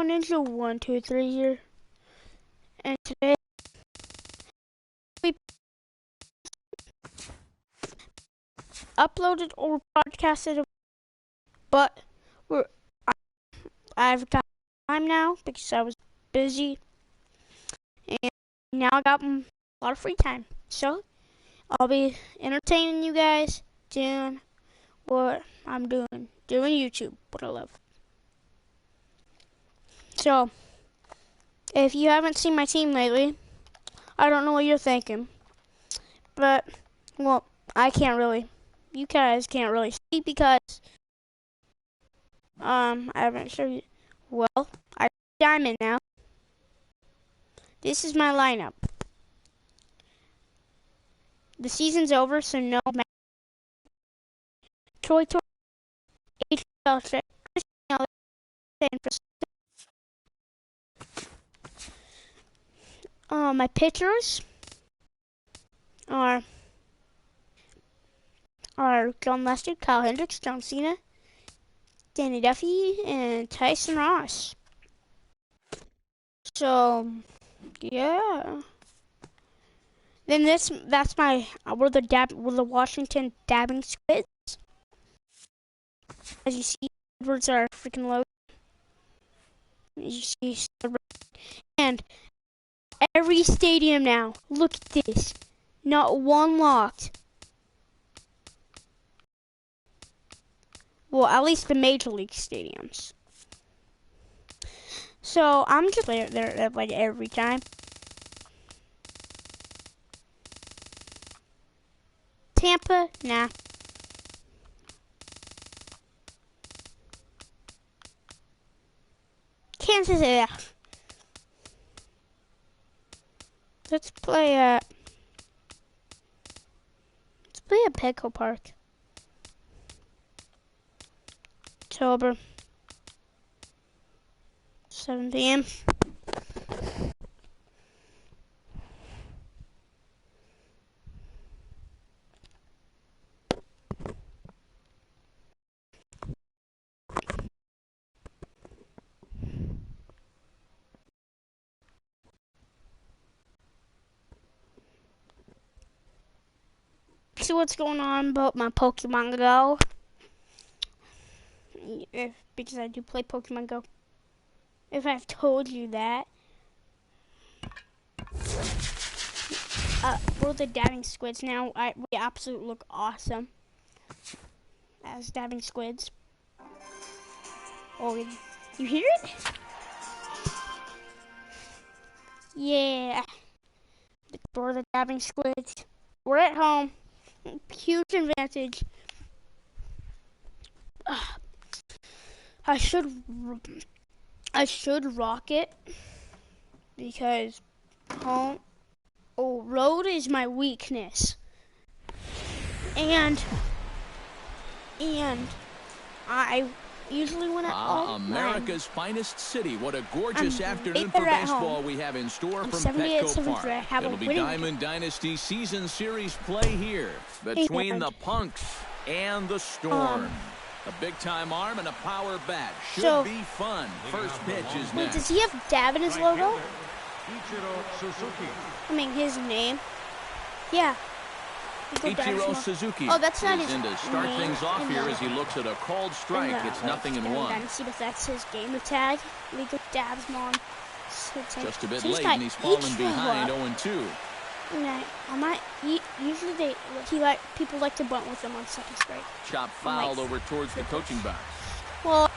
Ninja 123 here, and today we uploaded or podcasted, but I've got time now because I was busy, and now I got a lot of free time. So I'll be entertaining you guys, doing what I'm doing YouTube, what I love. So if you haven't seen my team lately, I don't know what you're thinking, but well, you guys can't really see because I haven't shown you. Well, I Diamond now. This is my lineup. The season's over, so no Troy, H. Belichick, my pitchers are John Lester, Kyle Hendricks, John Cena, Danny Duffy, and Tyson Ross. So, yeah. Then that's my we're the Washington dabbing squids. As you see, Edwards are freaking low. As you see, and every stadium now. Look at this. Not one locked. Well, at least the major league stadiums. So I'm just there like every time. Tampa, nah. Kansas, yeah. Let's play at Petco Park. October 7 p.m. See what's going on about my Pokemon Go. Because I do play Pokemon Go. If I've told you that. We're the dabbing squids now. We absolutely look awesome as dabbing squids. Oh, you hear it? Yeah. We're the dabbing squids. We're at home. Huge advantage. I should rock it because road is my weakness, and I usually win at America's finest city. What a gorgeous afternoon for baseball we have in store from Petco Park. It'll be Dimond Dynasty Season Series play here between the Punks and the Storm. A big-time arm and a power bat. Should be fun. First pitch is next. Wait, does he have Dab in his logo? I mean, his name. Yeah. Ichiro Suzuki. Oh, that's not his name. To start things off here as he looks at a called strike. It's 0-1. Dynasty, but that's his gamer tag. Legal Dab's mom. Just a bit late, and he's fallen behind 0-2. Usually people like to bunt with him on second strike. Chop fouled over towards the coaching box. Well,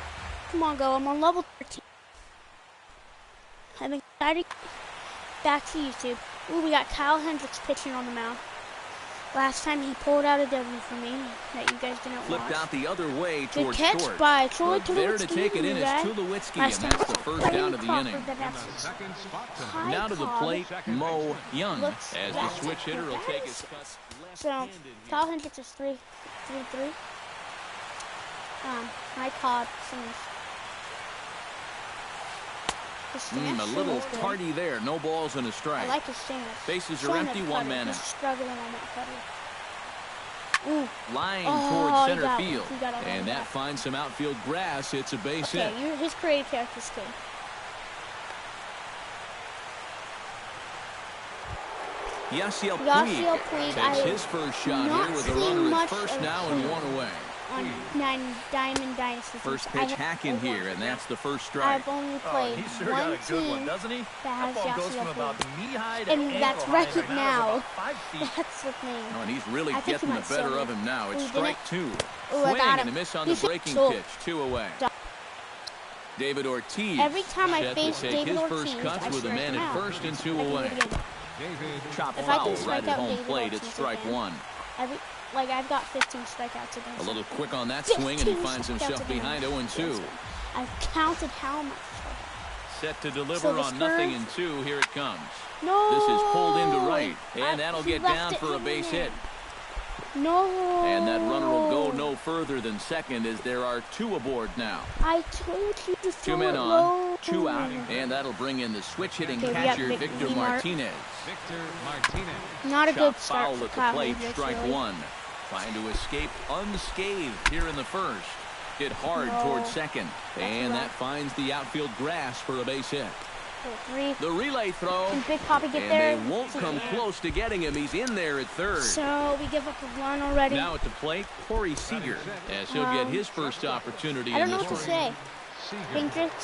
come on, go. I'm on level 13. I'm excited. Back to YouTube. Ooh, we got Kyle Hendricks pitching on the mound. Last time he pulled out a W for me that you guys didn't Flipped watch. out the other way Good towards catch short. by Troy There to take it in is Tulowitzki, and that's the first down of the inning. Now to the plate, Mo Young, as the switch hitter will take his cuts So, Kyle Hendricks is 3-3. Mike Cobb a little tardy there. No balls and a strike. I like his stance. Bases are empty, one man out. He's struggling on that cutter. Ooh. Line towards center field. And that finds some outfield grass. It's a base hit. His creative character's good. Yasiel Puig Puig takes his first shot here with a runner at first now and one away. On Diamond Dynasty. First pitch hack in here, and that's the first strike. I've only played one team that has Yasiel Puig, and that's Wreck-It now. That's the thing. Oh, and he's really getting the better of him now. It's strike two. Ooh, Swing and a miss on the breaking pitch. 2 away. David Ortiz every time I face take David his Ortiz, first cuts with a man at first and 2 away. Chop If I foul can right strike at out home David plate. It's Ortiz strike again. one. I've got 15 strikeouts against him. A little quick on that swing, and he finds himself behind 0-2. I've counted how much. Set to deliver on nothing in 2. Here it comes. No. This is pulled into right, and that'll get down for a base hit. No. And that runner will go no further than second as there are 2 aboard now. I told you to throw 2 men it on, low. 2 out, and that'll bring in the switch-hitting catcher Victor Martinez. Not a Chop good start foul for at the Kyle plate, Hendricks, strike really. 1. Trying to escape unscathed here in the first. Hit hard towards second, and that finds the outfield grass for a base hit. 3. The relay throw, Can Big Papi get and there? they won't come close to getting him. He's in there at third. So we give up a run already. Now at the plate, Corey Seager, as he'll get his first opportunity I don't in know this what to one. say.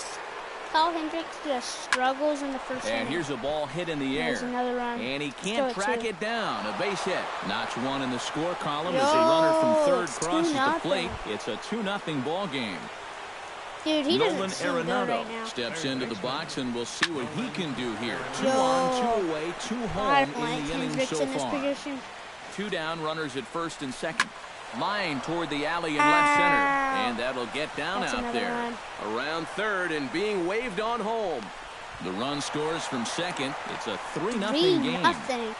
Kyle Hendricks just struggles in the first inning. And here's a ball hit in the air. There's another run. And he can't Still track 2. it down. A base hit. Notch 1 in the score column as a runner from third it's crosses the 2-0. plate. It's a 2-0 ball game. Dude, he Nolan doesn't seem good Arenado right now. steps into the box, and we'll see what he can do here. 2 Yo. on, 2 away, 2 I home don't like in the inning Hendricks so in this far. position. 2 down, runners at first and second. Line toward the alley in left center, and that'll get down That's out another there. run. Around third and being waved on home. The run scores from second. It's a 3-0 game. 3-0.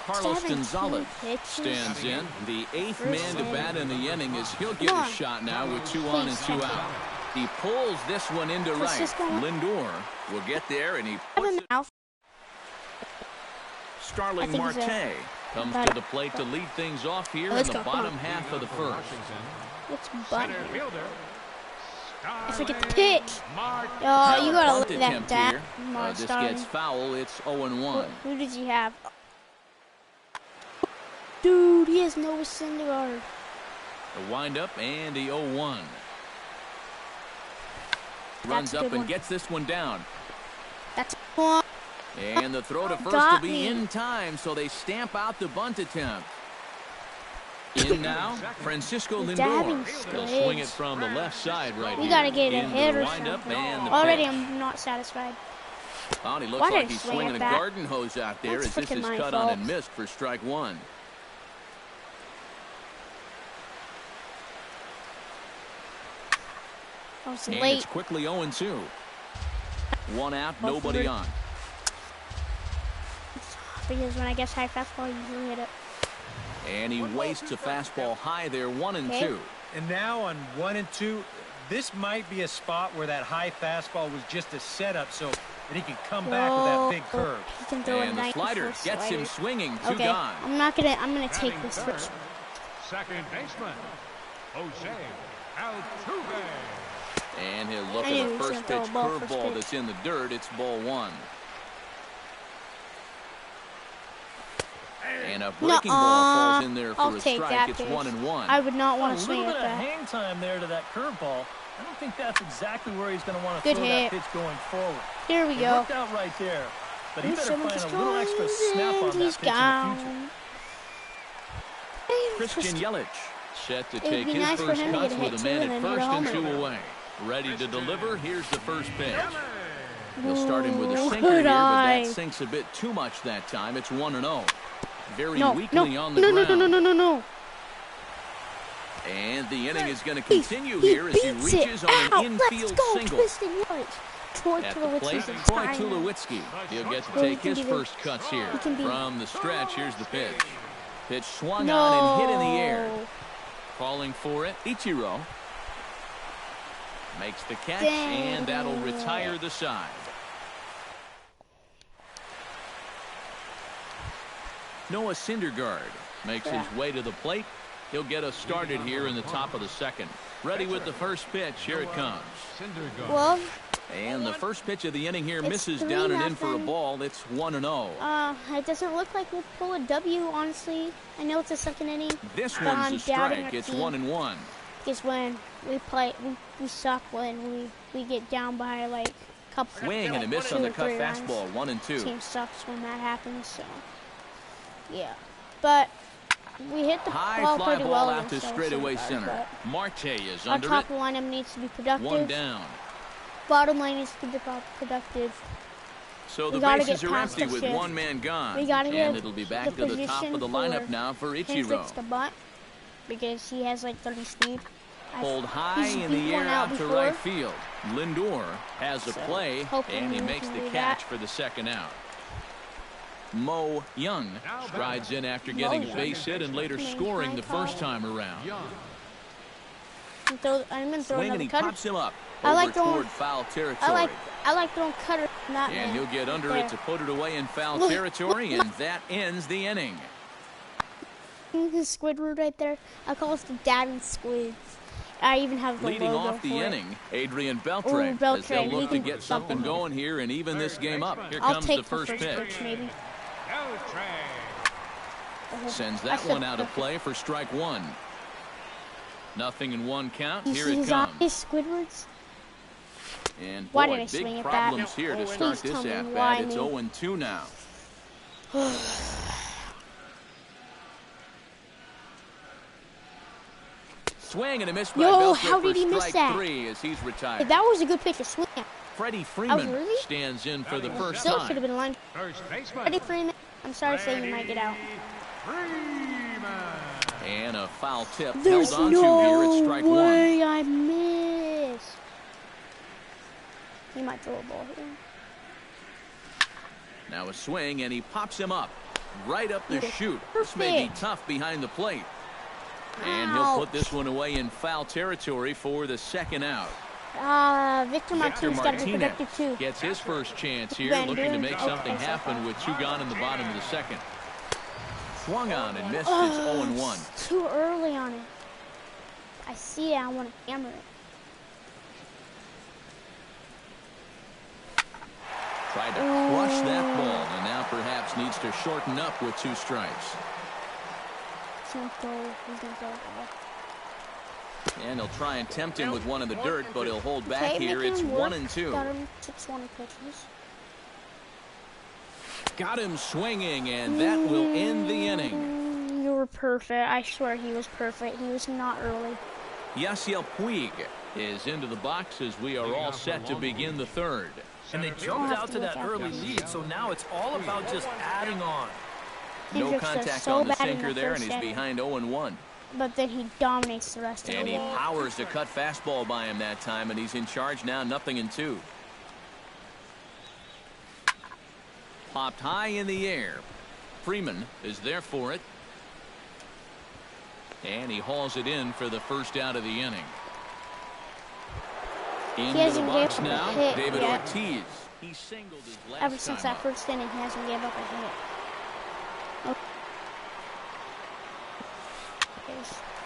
Carlos 17 Gonzalez pitches. stands in. The 8th First man to inning. bat in the inning as he'll get Come a on. shot now with 2 on and 2 Please. out. He pulls this one into right. Francisco. Lindor will get there, and he Have puts him it. out. Starling I think he's Marte comes Got to it. the plate to lead things off here Let's in the go. Come bottom on. half of the first. Let's butt here. I forget the pitch. Oh, you Now gotta a look bunt at that. attempt That here. Mark This Starling. gets foul. It's 0-1. Who does he have? Dude, he has Noah Syndergaard. The windup and the 0-1. Runs a up good and one. gets this one down. That's one. And the throw to first will Got be me. in time, so they stamp out the bunt attempt. In now, Francisco Dabbing Lindor. He'll swing it stage. from the left side right We here. gotta get a Into hit the or windup something. and the Already, pitch. I'm not satisfied. Oh, and he looks Why did like I he's swing swinging at a that? garden hose out there That's as this frickin' is my cut on fault. and missed for strike 1. I was And late. it's quickly 0-2. 1 out, Well, nobody for- on. Because when I guess high fastball, you usually hit it. And he wastes a fastball high there, 1-2. And now on 1 and 2, this might be a spot where that high fastball was just a setup so that he can come back with that big curve. He can throw a And the 94 slider gets him slider. swinging, 2 Okay, gone. I'm gonna take this first. Second baseman, Jose Altuve. And he'll look I at knew a he was first gonna pitch throw a ball first curveball pitch. that's in the dirt. It's ball 1. And a breaking ball falls in there for I'll a take strike. that It's pitch. 1-1. I would not A want to swing little at bit of that. hang time there to that curveball. I don't think that's exactly where he's going to want to Good throw hit. that pitch going forward. Here we It go. worked out right there, but he Ooh, better 7 find a little extra strikes, snap on and that he's pitch in the future. gone. Christian Yelich set to It'd take be his nice for first him to cuts get a with hit a too man and at then hit a first and homer. 2 away. Ready to deliver. Here's the first pitch. He'll start him with a Ooh, sinker here, good but eye. that sinks a bit too much that time. It's 1-0. Very No, weakly no, on the no, no, ground. no, no, no, no. And the inning is going to continue He here as he beats reaches it on out. an Let's infield go, single. Twisting Yelich. Troy At the plate, Tulowitzki's Troy fine. Tulowitzki. He'll get to Well, he take can his be the- first cuts here. he can be- From the stretch, here's the pitch. Pitch swung No. on and hit in the air. Calling for it, Ichiro. Makes the catch, Dang. and that'll retire the side. Noah Syndergaard makes his way to the plate. He'll get us started here in the top of the second. Ready with the first pitch. Here it comes. Well, And the first pitch of the inning here misses down and in for a ball. It's 1-0. It doesn't look like we'll pull a W, honestly. I know it's the second inning. This one's a strike. It's 1-1. Because when we play, we suck when we get down by like a couple. Swing and a miss on the cut fastball. 1-2. Team sucks when that happens. So yeah, but we hit the ball pretty well out to straightaway center. Marte is under it. Our top lineup needs to be productive. One down. Bottom line needs to be productive. So the bases are empty with one man gone. And it'll be back to the top of the lineup now for Ichiro. The butt because he has like 30 speed. Pulled high in the air out to right field. Lindor has a play, and he makes the catch for the second out. Mo Young strides in after getting a base hit and later scoring the first time around. I'm gonna throw Swing and he pops him up over toward foul territory. I like throwing cutter. And he'll get under it to put it away in foul territory, and that ends the inning. The Squidward right there. I call it the Daddy Squids. I even have the leading logo off the for inning, Adrian Beltre, as they'll look to get something going here and even this game up. Here comes the first pitch. Maybe. Sends that one out of play for strike one. Nothing in one count. Here it comes. Squidwards. And why boy, did I swing big at problems that? here to start this at bat. It's 0-2 now. Swing and a miss by Beltre for strike three as he's retired. That was a good pitch to swing at. Freddie Freeman stands in for the first Still time. should have been lined. Freddie Freeman. I'm sorry to say you might get out. And a foul tip There's held on to here at strike one. No way I miss. He might throw a ball here. Now a swing and he pops him up right up the chute. This may be tough behind the plate. And he'll put this one away in foul territory for the second out. Victor Martinez got to be productive too. Gets his first chance here, looking to make something happen with two gone in the bottom of the second. Swung on and missed. It's 0-1. Too early on it. I see it. I want to hammer it. Tried to crush that ball, and now perhaps needs to shorten up with two strikes. He's going to throw a ball. And he'll try and tempt him with one in the dirt, but he'll hold back here. It's 1-2. Got him 6-1 pitches. Got him swinging, and that will end the inning. You were perfect. I swear he was perfect. He was not early. Yasiel Puig is into the box as we are all set to begin the third. And they jumped out to that early lead, so now it's all about just adding on. No contact on the sinker there, and he's behind 0-1. But then he dominates the rest of the And he game. powers the cut fastball by him that time, and he's in charge now, 0-2. Popped high in the air. Freeman is there for it. And he hauls it in for the first out of the inning. Into the box now, David Ortiz. He singled his last Ever since that first inning, he hasn't given up a hit.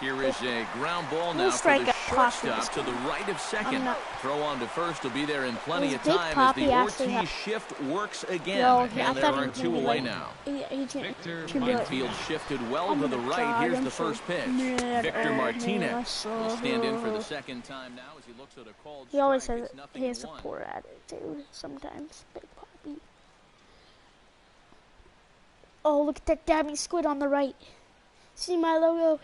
Here is a ground ball now for the shortstop to the right of second. Throw on to first will be there in plenty of time as the Ortiz shift works again. And there are two away now. Infield shifted well to the right. Here's the first pitch. Victor Martinez will stand in for the second time now as he looks at a called strike. He always has a poor attitude sometimes. Big Poppy. Oh, look at that dabbing squid on the right. See my logo?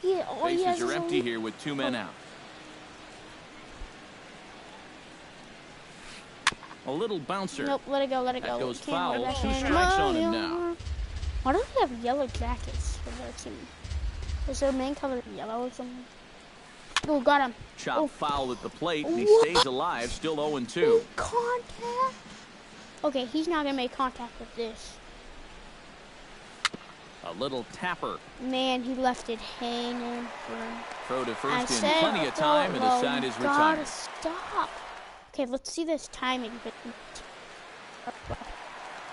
Bases are empty here with two men out. A little bouncer. Nope, let it go, let it that go. Goes foul. Two strikes on him now. Why don't they have yellow jackets for their team? Is their main color yellow or something? Oh, got him. Chop foul at the plate, and he stays alive, still 0-2. Contact? Okay, he's not going to make contact with this. A little tapper. Man, he left it hanging for him. Throw to first in plenty of time, and the side is retired. Stop. Okay, let's see this timing.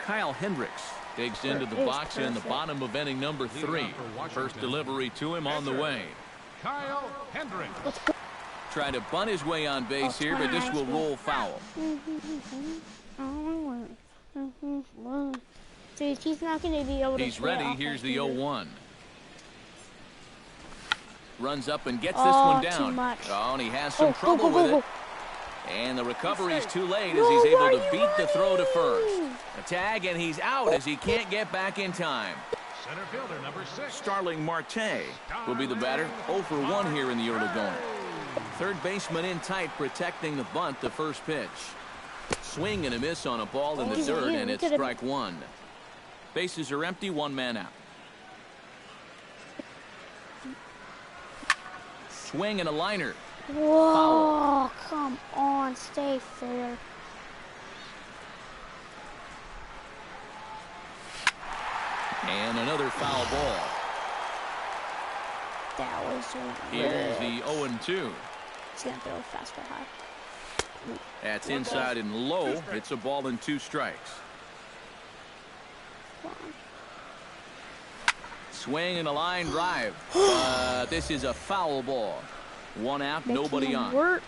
Kyle Hendricks digs into the box in the bottom of inning number 3. First delivery to him on the way. Kyle Hendricks. trying to bunt his way on base here, but this will roll foul. So he's not going to be able to. He's ready. Here's the 0-1. Runs up and gets this one down. Oh, and he has some trouble with it. And the recovery's too late as he's able to beat the throw to first. A tag, and he's out as he can't get back in time. Center fielder number 6. Starling Marte will be the batter. 0 for 1 here in the early going. Third baseman in tight, protecting the bunt, the first pitch. Swing and a miss on a ball in the dirt, and it's strike 1. Bases are empty, 1 man out. Swing and a liner. Whoa, Foul. come on, stay fair. And another foul ball. That was Here's the 0-2. He's going to throw a fastball high. That's inside and low. It's a ball and 2 strikes. Swing and a line drive. This is a foul ball. 1 out, nobody on. Work.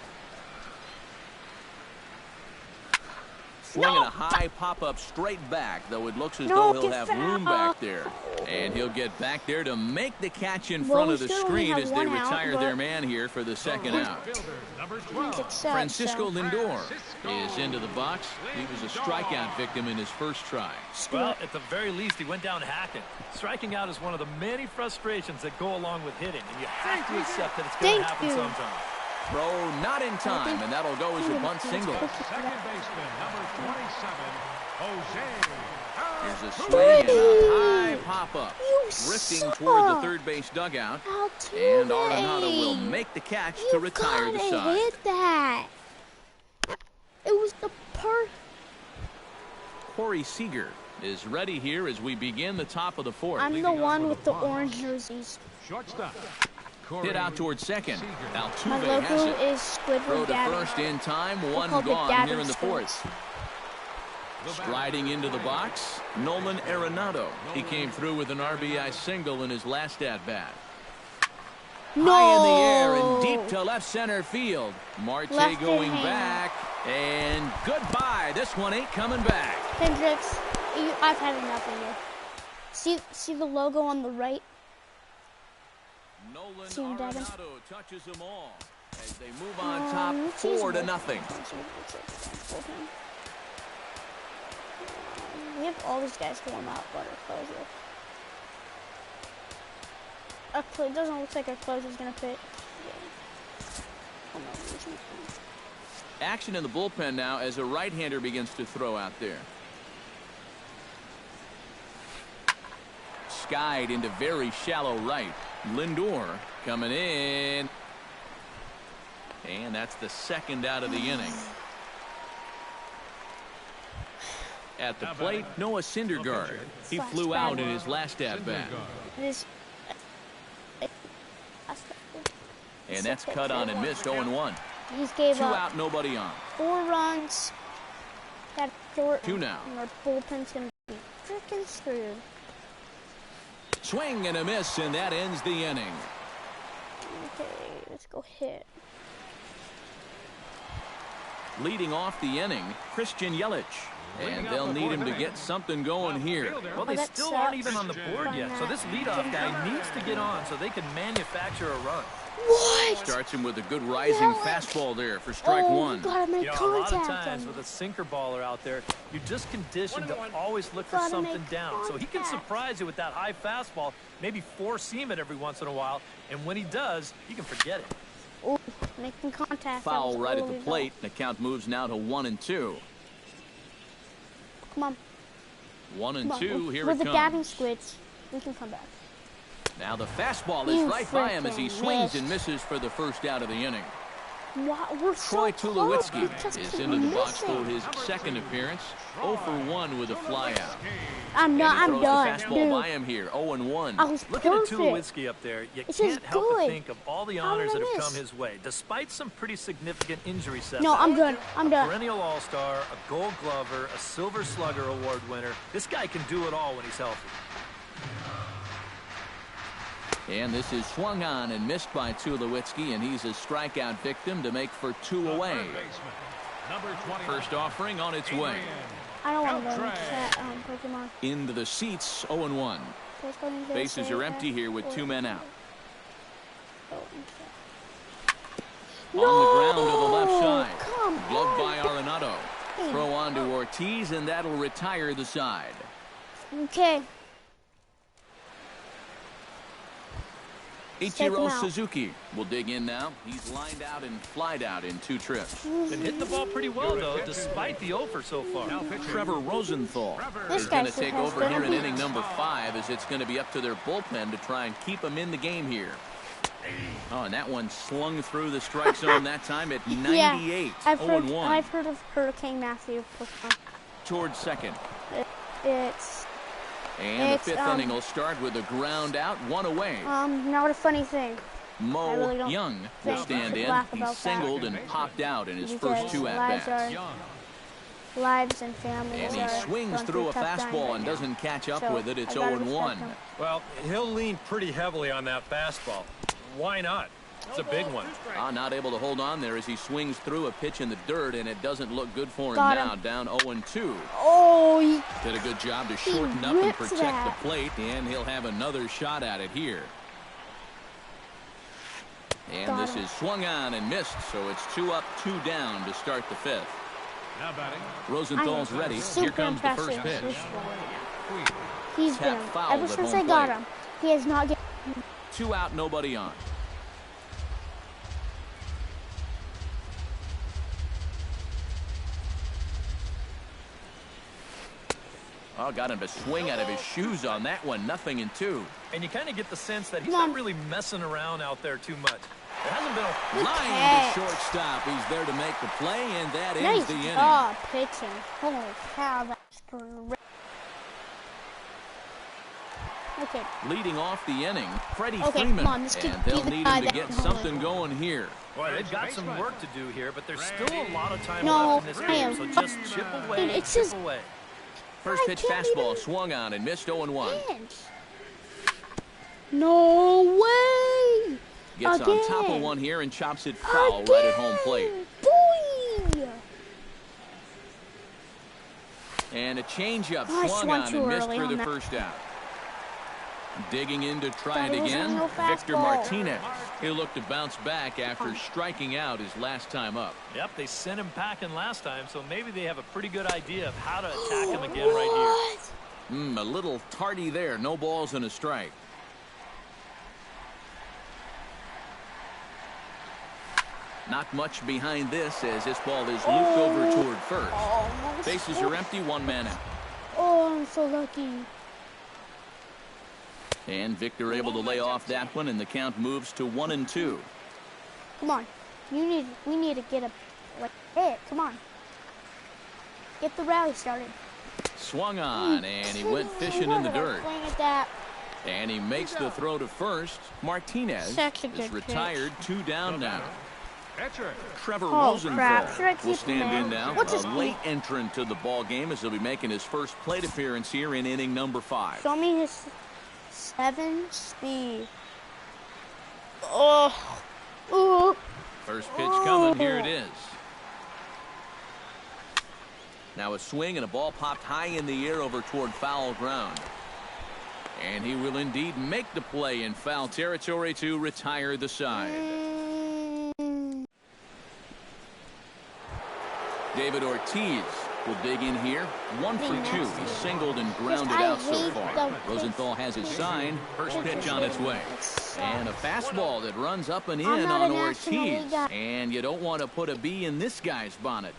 Swing and a high pop-up straight back, though it looks as though he'll have room back there. And he'll get back there to make the catch in front of the screen as they retire their man here for the second out. Francisco Lindor is into the box. He was a strikeout victim in his first try. Well, at the very least, he went down hacking. Striking out is one of the many frustrations that go along with hitting, and you have to accept that it's going to happen sometime. Throw not in time, and that'll go as a bunt single. Second baseman number 27, Jose. There's a swing and a high pop-up. Drifting toward the third base dugout. And Arenado will make the catch to retire the side. Hit that. It was the Corey Seager is ready here as we begin the top of the 4th. I'm the one with the orange jerseys. Shortstop. Hit out towards second. My Altuve has logo it. is Squidward Throw to Gavin. first in time. 1 call it gone Gavin here in the Squid. 4th. Striding into the box, Nolan Arenado. He came through with an RBI single in his last at-bat. No. High in the air and deep to left center field. Marte Left going hand. back. And goodbye. This one ain't coming back. Hendricks, I've had enough of you. See the logo on the right? Nolan See him, Devin? Arenado touches them all as they move on top 4-0. We have all these guys to warm up, but our closer. It doesn't look like our closer's gonna fit. Action in the bullpen now as a right-hander begins to throw out there. Skied into very shallow right. Lindor coming in. And that's the second out of the inning. At the plate, Noah Syndergaard. He flew out in his last at-bat. And that's cut on and missed 0-1. He's gave 2 up out, nobody on. 4 runs. Got short. 2 now. And our bullpen's gonna be freaking screwed. Swing and a miss, and that ends the inning. Okay, let's go hit. Leading off the inning, Christian Yelich. And they'll need him to get something going here. Well, they still aren't even on the board yet, so this leadoff guy needs to get on so they can manufacture a run. What? Starts him with a good rising fastball there for strike 1. You gotta make You know, a lot of contact times on with a sinker baller out there, you're just conditioned to always look for Gotta something make down. So he can contact. surprise you with that high fastball, maybe force seam it every once in a while, and when he does, you can forget it. Ooh, making contact. Foul right at the plate. The count moves now to 1-2. Come on. 1-2. Here With it the Gavin comes. Squids, we can come back. Now the fastball is You right by him as he freaking swings missed. and misses for the first out of the inning. Wow, we're Troy so Tulowitzki close. We just is keep into the box for missing. his second appearance. 0 for 1 with a flyout. I'm And he done, throws the dude. fastball by him here. 0-1. I was Looking at perfect. Tulowitzki up there, you This is can't help but good. think of all the How honors did I that have miss? come his way, despite some pretty significant injury setbacks. No, I'm done. I'm done. Perennial All-Star, a Gold Glover, a Silver Slugger Award winner. This guy can do it all when he's healthy. And this is swung on and missed by Tulowitzki, and he's a strikeout victim to make for 2 away. First offering on its way. I don't want to go into that Pokemon. Into the seats, 0-1. Bases are empty here with 2 men out. No! On the ground to the left side. Come Gloved on. by Arenado. Throw on to Ortiz, and that'll retire the side. Okay. Ichiro Suzuki will dig in now. He's lined out and flied out in 2 trips. Been hitting the ball pretty well, though, despite the offer so far. Trevor Rosenthal is going to take over here in inning number 5, as it's going to be up to their bullpen to try and keep him in the game here. Oh, and that one slung through the strike zone that time at 98. Yeah, I've 0-1. heard of Hurricane Matthew. Towards second. And the 5th inning will start with a ground out, 1 away. Now what a funny thing. Mo really Young will stand in. He singled and popped out in his first 2 at-bats. Lives and families. And he swings through a fastball and doesn't catch up with it. It's 0-1. Well, he'll lean pretty heavily on that fastball. Why not? It's a big one. Not able to hold on there as he swings through a pitch in the dirt, and it doesn't look good for him Got now. him. Down 0-2. Oh, he Did a good job to shorten up and protect the plate, and he'll have another shot at it here. And this is swung on and missed, so it's 2 up, 2 down to start the 5th. Now batting. Rosenthal's ready. Here comes the first pitch. He's been fouled ever at since home I got plate. him. He has not get 2 out, nobody on. Oh, got him to swing out of his shoes on that one. 0-2. And you kind of get the sense that he's not really messing around out there too much. There hasn't been a line to shortstop. He's there to make the play, and that ends the inning. Pitching. Holy cow, that's great. Okay. Leading off the inning, Freddie Okay, Freeman, come on, this could and be they'll the need guy him to that get can something hold it. going here. Boy, they've got some work to do here, but there's still a lot of time No, left in this I game, am. so just chip away, Dude, it's chip just- away. First I pitch can't fastball even- swung on and missed 0-1. No way! Gets on top of Again. one here and chops it foul right at home plate. Boy! And a changeup I swung swung on too and missed early for on the that. first out. Digging in to try Thought it it was a again, real Victor fastball. Martinez. He'll look to bounce back after striking out his last time up. Yep, they sent him packing last time, so maybe they have a pretty good idea of how to attack him again right here. A little tardy there. No balls and a strike. Not much behind this as this ball is looped over toward first. Bases are empty, 1 man out. Oh, I'm so lucky. And Victor able to lay off that one, and the count moves to 1-2. Come on. We need to get a hit. Come on. Get the rally started. Swung on, and he went fishing in the dirt. Swing at that. And he makes the throw to first. Martinez Such a good is retired, 2 down now. Catcher. Trevor Oh, Rosenthal crap. Should I keep will him stand there? in now. What's his A late entrant to the ball game as he'll be making his first plate appearance here in inning number 5. Show me his 7 speed. Oh. Oh. First pitch coming. Here it is. Now a swing and a ball popped high in the air over toward foul ground. And he will indeed make the play in foul territory to retire the side. David Ortiz will dig in here. 1 for 2. He's singled and grounded out so far. Rosenthal has his sign. First pitch on its way. And a fastball that runs up and in on Ortiz. And you don't want to put a bee in this guy's bonnet.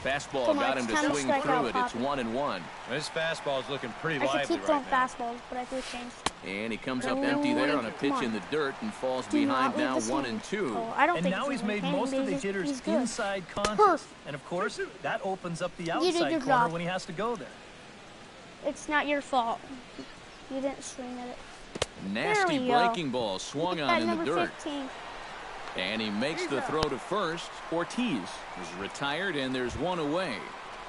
Fastball got him to swing through it. It's 1-1. This fastball is looking pretty I should lively keep throwing right now. fastballs, but I could change. And he comes up empty there on a pitch in the dirt and falls Do not behind now leave this 1-2. Oh, I don't And think now it's he's made entertaining, most of but the he's hitters good. inside conscious. Perfect. And of course, that opens up the did outside your corner job. when he has to go there. It's not your fault. You didn't swing at it. Nasty There we go. breaking ball swung Look at on that in the number dirt. 15. And he makes the throw to first. Ortiz is retired, and there's 1 away.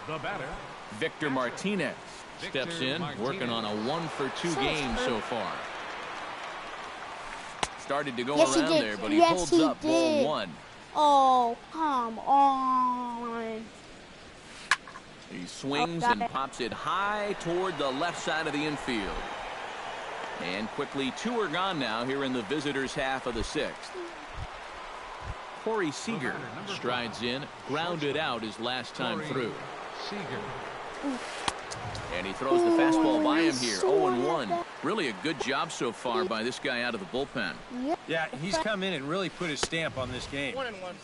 The batter. Victor Martinez steps in, working on a 1 for 2 game so far. Started to go Yes, around he did. there, but he Yes, holds he up did. ball one. Oh, come on. He swings and pops it high toward the left side of the infield. And quickly, 2 are gone now here in the visitors' half of the 6th. Corey Seager strides in, grounded out his last time through. And he throws the fastball by him here, 0-1. Really a good job so far by this guy out of the bullpen. Yeah, he's come in and really put his stamp on this game.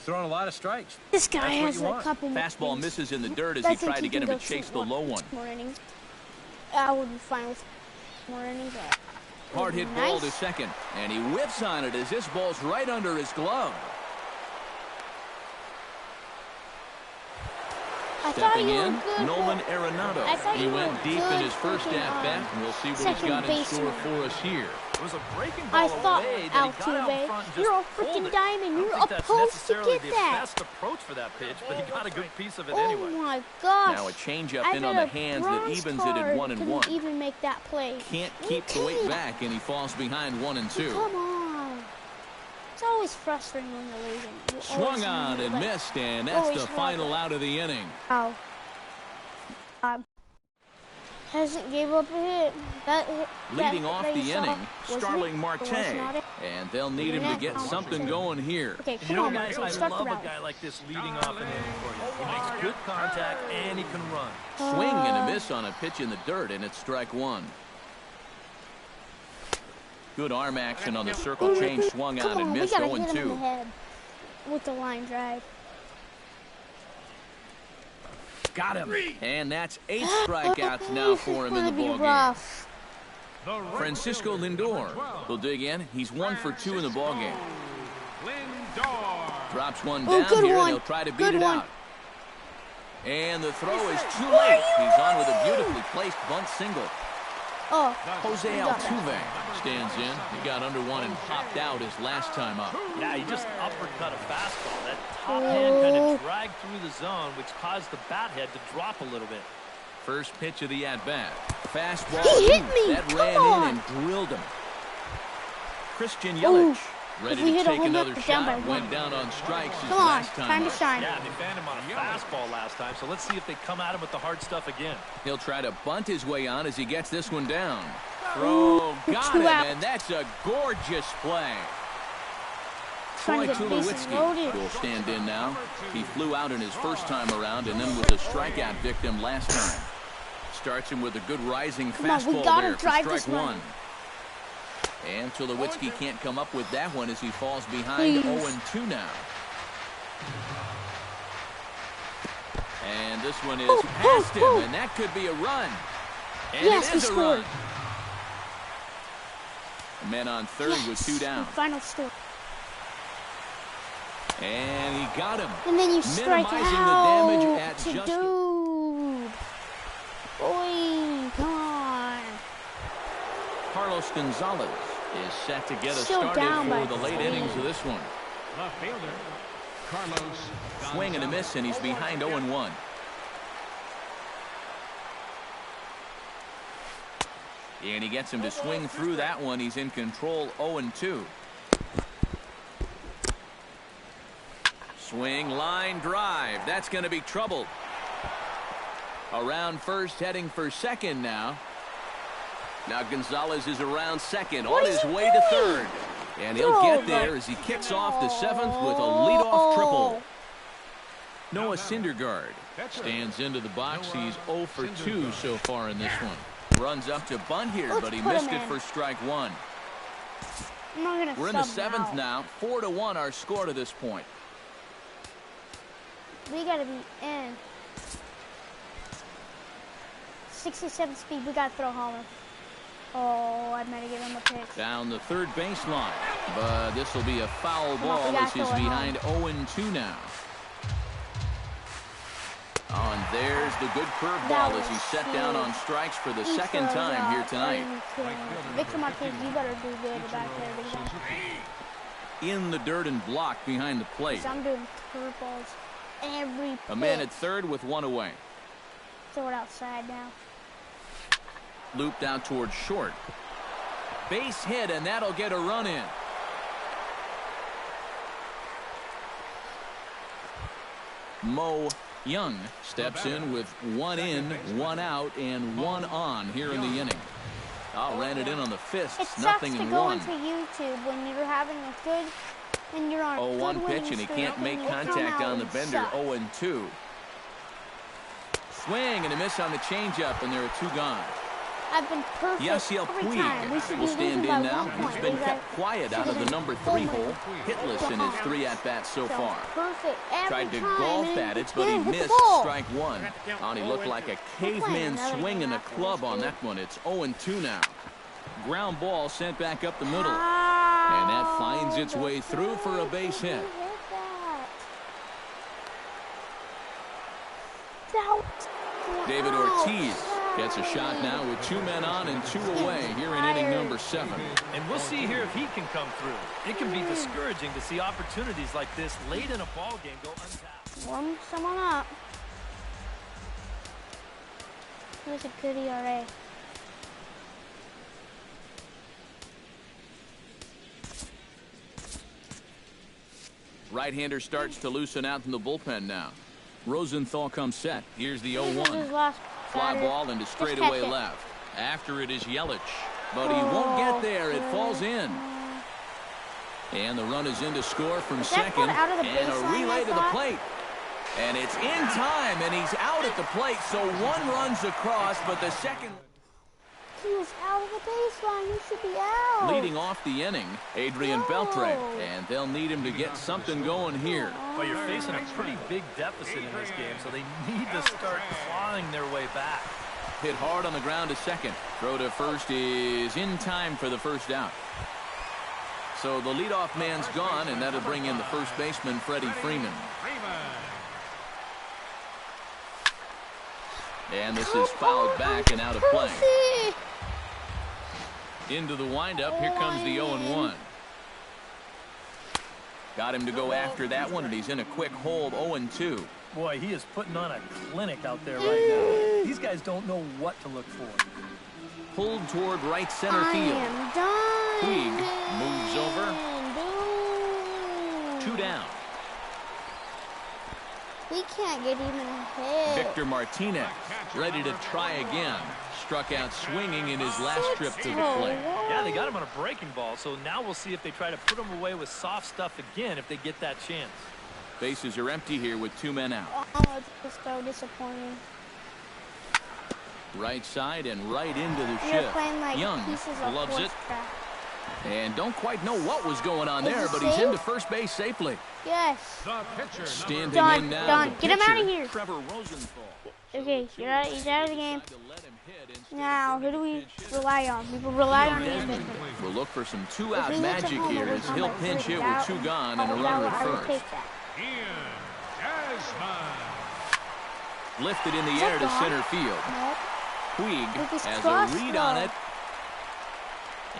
Throwing a lot of strikes. This guy That's has what you a want. couple more Fastball innings. misses in the dirt as I he think tried to get can him to go chase the low one. More innings. I would be fine with more innings. Hard hit ball to second, and he whiffs on it as this ball's right under his glove. Stepping in, Nolan Arenado. He went deep in his first at-bat, and we'll see what he's got in store for us here. It was a breaking ball I thought, away that he got out Altuve, front and you're a just pulled freaking it. diamond. You're I don't think that's supposed to necessarily get the that. best approach for that pitch, but he got a good piece of it Oh anyway. my gosh. Now a changeup I in on bet the a hands that bronze evens it at card 1-1. couldn't even make that play. Can't keep the weight back, and he falls behind 1-2. Come on. It's always frustrating when you're losing. You Swung always on and like, missed, and that's always the have final it. out of the inning. Ow. Hasn't gave up a hit. That hit Leading that off that the you saw, inning, wasn't Starling it? Marte, Or was not it? and they'll need him to get something going here. Okay, You come know, on, guys, Marte. I Start the love a rally. guy like this leading off an inning for you. He makes good contact and he can run. Swing and a miss on a pitch in the dirt, and it's strike one. Good arm action on the circle change, swung Come on and on, missed, we gotta hit him in the 0-2. head with the line drive. Got him. And that's 8 strikeouts now for him in the ballgame. Rough. Francisco Lindor will dig in. He's 1 for 2 in the ballgame. Lindor. Drops one Oh, down good here, one. and he'll try to beat Good it one. out. And the throw is too late. He's on with a beautifully placed bunt single. Oh, Jose he got that. Altuve stands in. He got under one and popped out his last time up. Yeah, he just uppercut a fastball. That top hand kind of dragged through the zone, which caused the bat head to drop a little bit. First pitch of the at-bat. Fastball. He hit me. That Come ran on. in and drilled him. Christian Ooh. Yelich If ready we to hit a take home run, another we're down by shot. one. Went down on strikes his Come on, last time to up. shine. Yeah, they banned him on a fastball last time, so let's see if they come at him with the hard stuff again. He'll try to bunt his way on as he gets this one down. Throw, got him, out. and that's a gorgeous play. Trying Troy to get bases Tulowitzki loaded. will stand in now. He flew out in his first time around and then was a strikeout victim last time. Starts him with a good rising Come on, we fastball gotta there for drive strike this run. one. And Tulowitzki can't come up with that one as he falls behind. Please. 0-2 now. And this one is Oh, past him, oh. and that could be a run. And Yes, it we is a scored. run. Men on third with 2 down. Final score. And he got him. And then you strike Minimizing out. the damage at to just dude. Boy, come on. Carlos Gonzalez is set to get us Still started down by for the late 3. innings of this one. Left fielder, Carlos. Swing and a miss, and he's behind 0-1. And he gets him to swing through that one. He's in control, 0-2. Swing, line drive. That's going to be trouble. Around first, heading for second now. Now Gonzalez is around second, on his way to third. And he'll get there as he kicks off the 7th with a leadoff triple. Noah Syndergaard stands into the box. He's 0 for 2 so far in this one. Runs up to bunt here, but he missed it for strike one. I'm not gonna We're in the sub 7th now. 4-1 our score to this point. We gotta be in. 67 speed. We gotta throw homer. Oh, I might have given him a pitch. Down the third baseline, but this will be a foul Come on, we ball gotta as he's throw it behind 0-2 now. Oh, and there's the good curveball as he's set down on strikes for the second time here tonight. Victor Martinez, you better do good back there. Big guy. In the dirt and blocked behind the plate. 'Cause I'm doing curveballs every pitch. A man at third with one away. Throw it outside now. Looped out towards short. Base hit, and that'll get a run in. Mo Young steps in with 1 in, 1 out, and 1 on here in the inning. Ran it in on the fists. It sucks Nothing to in go 1. into YouTube when you're having a good, when you're on a good 0-1 winning pitch, and he streak can't make and you come contact out on the and bender. suck. 0-2. Swing and a miss on the changeup, and there are 2 gone. I've been perfect Yasiel every time. We should Puig will be stand losing in by now. 1 point. He's been kept quiet out of the number 3 hole. Hitless in his 3 at-bats so far. Perfect every Tried to time, golf and at it, you but he can't hit the missed ball. strike 1. He looked like a caveman swinging a club on that one. It's 0-2 now. Ground ball sent back up the middle. And that finds its way through for a base hit. David Ortiz gets a shot now with 2 men on and 2 away here in inning number 7. And we'll see here if he can come through. It can be discouraging to see opportunities like this late in a ball game go untapped. Warm someone up. Who's a good ERA? Right-hander starts to loosen out in the bullpen now. Rosenthal comes set. Here's the 0-1. Fly ball into straightaway left. After it is Yelich, but he won't get there. It falls in. And the run is in to score from second. And a relay to the plate. And it's in time, and he's out at the plate. So 1 runs across, but the second... He was out of the baseline. He should be out. Leading off the inning, Adrian Beltre. And they'll need him to get something going here. Well, you're facing a pretty big deficit in this game, so they need to start clawing their way back. Hit hard on the ground to second. Throw to first is in time for the first out. So the leadoff man's gone, and that'll bring in the first baseman, Freddie Freeman. And this is fouled back and out of play. Into the windup, here comes the 0-1. Got him to go after that one, and he's in a quick hold, 0-2. Boy, he is putting on a clinic out there right now. These guys don't know what to look for. Pulled toward right center field. Puig moves over. 2 down. We can't get even a hit. Victor Martinez ready to try again. Struck out swinging in his last trip to the plate. Yeah, they got him on a breaking ball, so now we'll see if they try to put him away with soft stuff again if they get that chance. Bases are empty here with 2 men out. Oh, it's so disappointing. Right side and right into the You're shift. playing like Young pieces of loves it. horseback. And don't quite know what was going on there, but he's into first base safely. Yes. Standing Done, in now. done. The Get him out of pitcher, here. Trevor Rosenthal. Okay, he's out of the game. Now, who do we rely on? We will rely on Dimond. We'll look for some 2-out magic here as he'll pinch hit with 2 gone and a runner at first. Lifted in the air to center field. Puig has a read on it.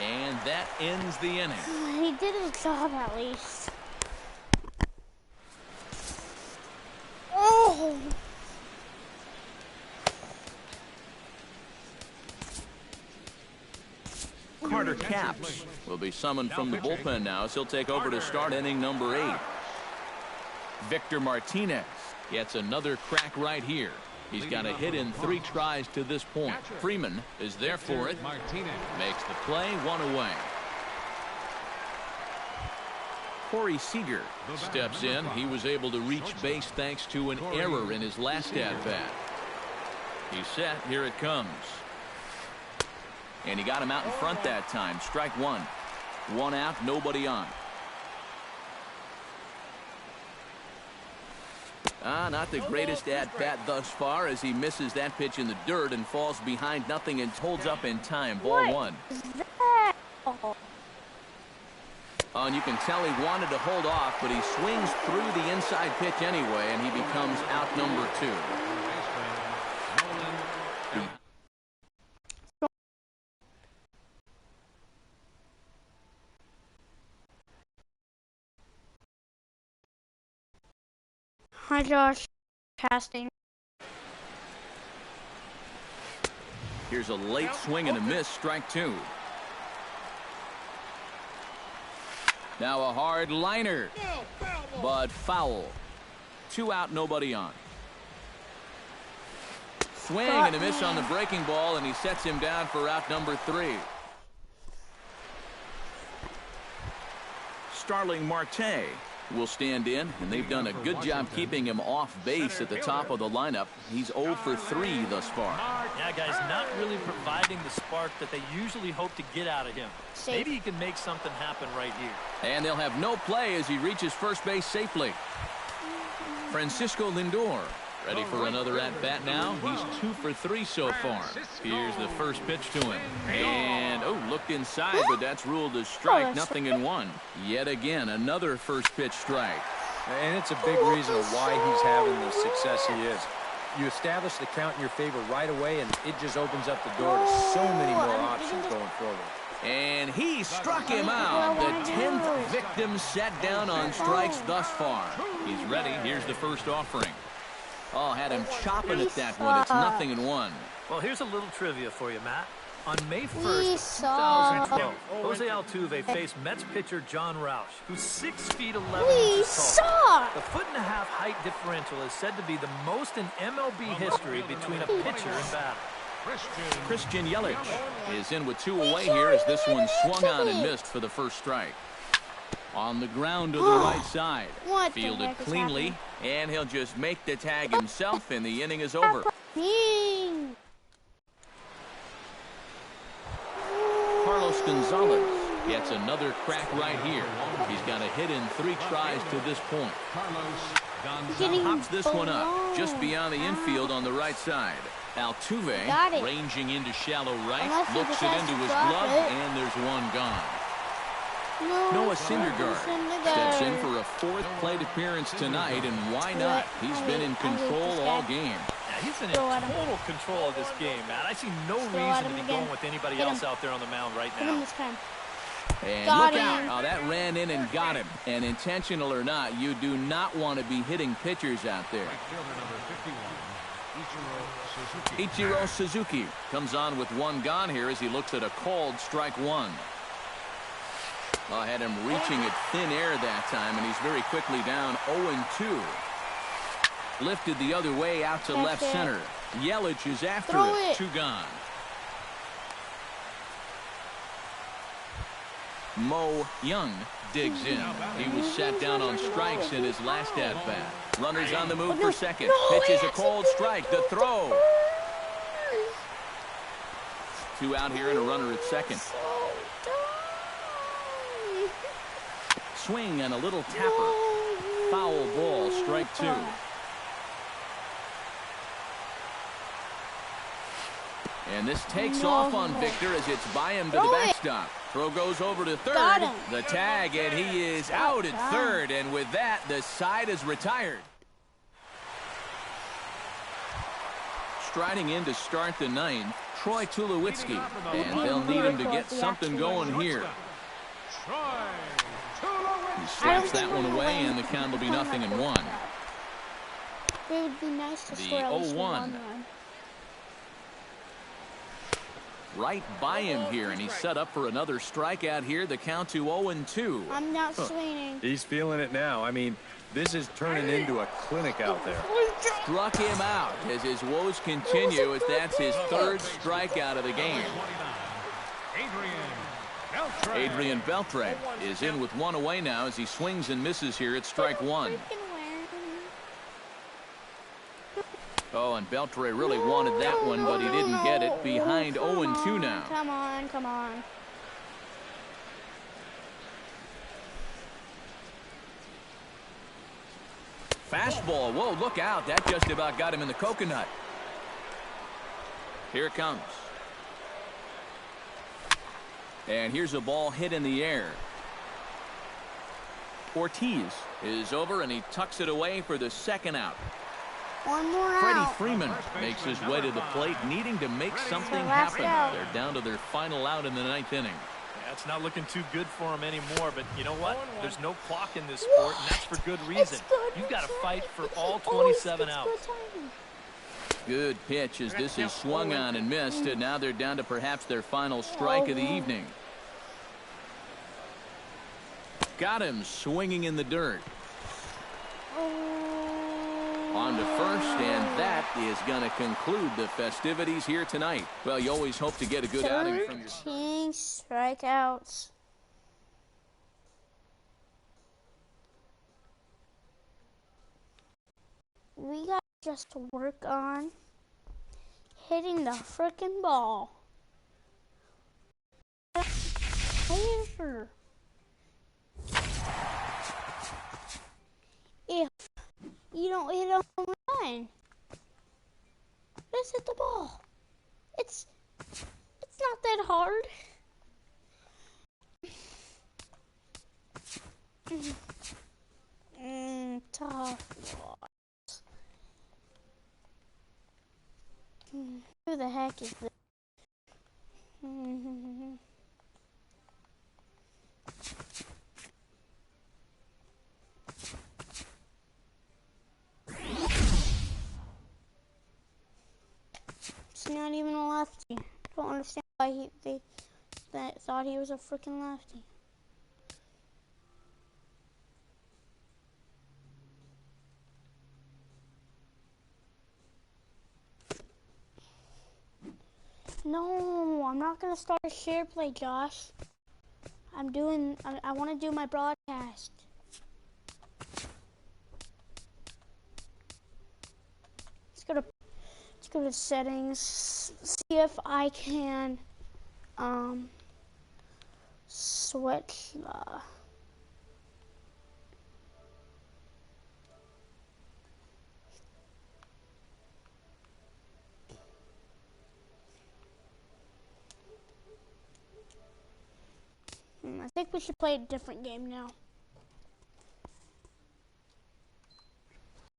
And that ends the inning. He did his job at least. Oh! Carter Capps will be summoned from the bullpen now as he'll take over to start inning number 8. Victor Martinez gets another crack right here. He's got a hit in 3 tries to this point. Freeman is there for it. Makes the play, 1 away. Corey Seager steps in. He was able to reach base thanks to an error in his last at-bat. He's set. Here it comes. And he got him out in front that time. Strike 1. 1 out, nobody on. Not the greatest at-bat thus far as he misses that pitch in the dirt and falls behind nothing and holds up in time. Ball 1. And you can tell he wanted to hold off, but he swings through the inside pitch anyway, and he becomes out number 2. Hi, Josh. Casting. Here's a late swing and a miss. Strike 2. Now a hard liner, but foul. 2 out, nobody on. Swing and a miss on the breaking ball, and he sets him down for out number 3. Starling Marte will stand in, and they've done a good job keeping him off base at the top of the lineup. He's 0 for 3 thus far. Yeah, guys, not really providing the spark that they usually hope to get out of him. Maybe he can make something happen right here. And they'll have no play as he reaches first base safely. Francisco Lindor ready for another at-bat now. He's 2 for 3 so far. Here's the first pitch to him. And, looked inside, but that's ruled a strike. Nothing in 1. Yet again, another first pitch strike. And it's a big reason why he's having the success he is. You establish the count in your favor right away, and it just opens up the door to so many more options going forward. And he struck him out. The 10th victim set down on strikes thus far. He's ready. Here's the first offering. Oh, had him chopping at that one. It's nothing in 1. Well, here's a little trivia for you, Matt. On May 1st, 2012, Jose Altuve faced Mets pitcher John Roush, who's 6 feet 11 inches tall. The 1.5-foot height differential is said to be the most in MLB history between a pitcher and batter. Christian Yelich is in with 2 away here as this one swung on and missed for the first strike. On the ground to the right side. Fielded cleanly, and he'll just make the tag himself, and the inning is over. Carlos Gonzalez gets another crack right here. He's got a hit in 3 tries to this point. Hops this one up just beyond the infield on the right side. Altuve ranging into shallow right, looks it into his glove, and there's one gone. Noah Syndergaard steps in for a 4th plate appearance tonight, and why not? He's been in control all game. Yeah, he's in total control of this game, man. I see no reason to be going with anybody else out there on the mound right now. And look out. Oh, that ran in and got him. And intentional or not, you do not want to be hitting pitchers out there. Ichiro Suzuki comes on with 1 gone here as he looks at a called strike 1. Had him reaching at thin air that time, and he's very quickly down 0-2. Lifted the other way out to left center. Yelich is after it. 2 gone. Mo Young digs in. He was sat down on strikes in his last at-bat. Runners on the move for second. Pitches a cold strike. The throw. 2 out here and a runner at second. Swing and a little tapper. Foul ball, strike 2. And this takes off on Victor as it's by him to the backstop. Throw goes over to third. The tag, and he is out at third. And with that, the side is retired. Striding in to start the 9th, Troy Tulowitzki. And they'll need him to get something going here. He slaps that one away, and the count will be nothing in 1. It would be nice to the score at least 0-1. Right by him here, and he's set up for another strikeout here. The count to 0-2. I'm not swinging. He's feeling it now. I mean, this is turning into a clinic out there. Struck him out as his woes continue, as that's his 3rd strikeout of the game. Adrian Beltre is in with 1 away now as he swings and misses here at strike 1. Oh, and Beltre really wanted that one, but he didn't get it. Behind 0-2 now. Come on, come on. Fastball. Whoa, look out. That just about got him in the coconut. Here it comes. And here's a ball hit in the air. Ortiz is over, and he tucks it away for the 2nd out. One more Freddie out. Freeman makes his way to the plate, needing to make something happen. They're down to their final out in the 9th inning. Yeah, it's not looking too good for him anymore, but you know what? There's no clock in this sport, and that's for good reason. You've got to fight for all 27 outs. Good pitch as this is swung on and missed, and now they're down to perhaps their final strike of the evening. Got him swinging in the dirt. On to first, and that is going to conclude the festivities here tonight. Well, you always hope to get a good outing from your... 13 strikeouts. We got just to work on hitting the frickin' ball. If you don't hit a home run, just hit the ball. It's not that hard. Tough loss. Who the heck is this? It's not even a lefty. I don't understand why they thought he was a freaking lefty. No, I'm not gonna start a share play, Josh. I want to do my broadcast. Let's go to settings. See if I can switch the... I think we should play a different game now.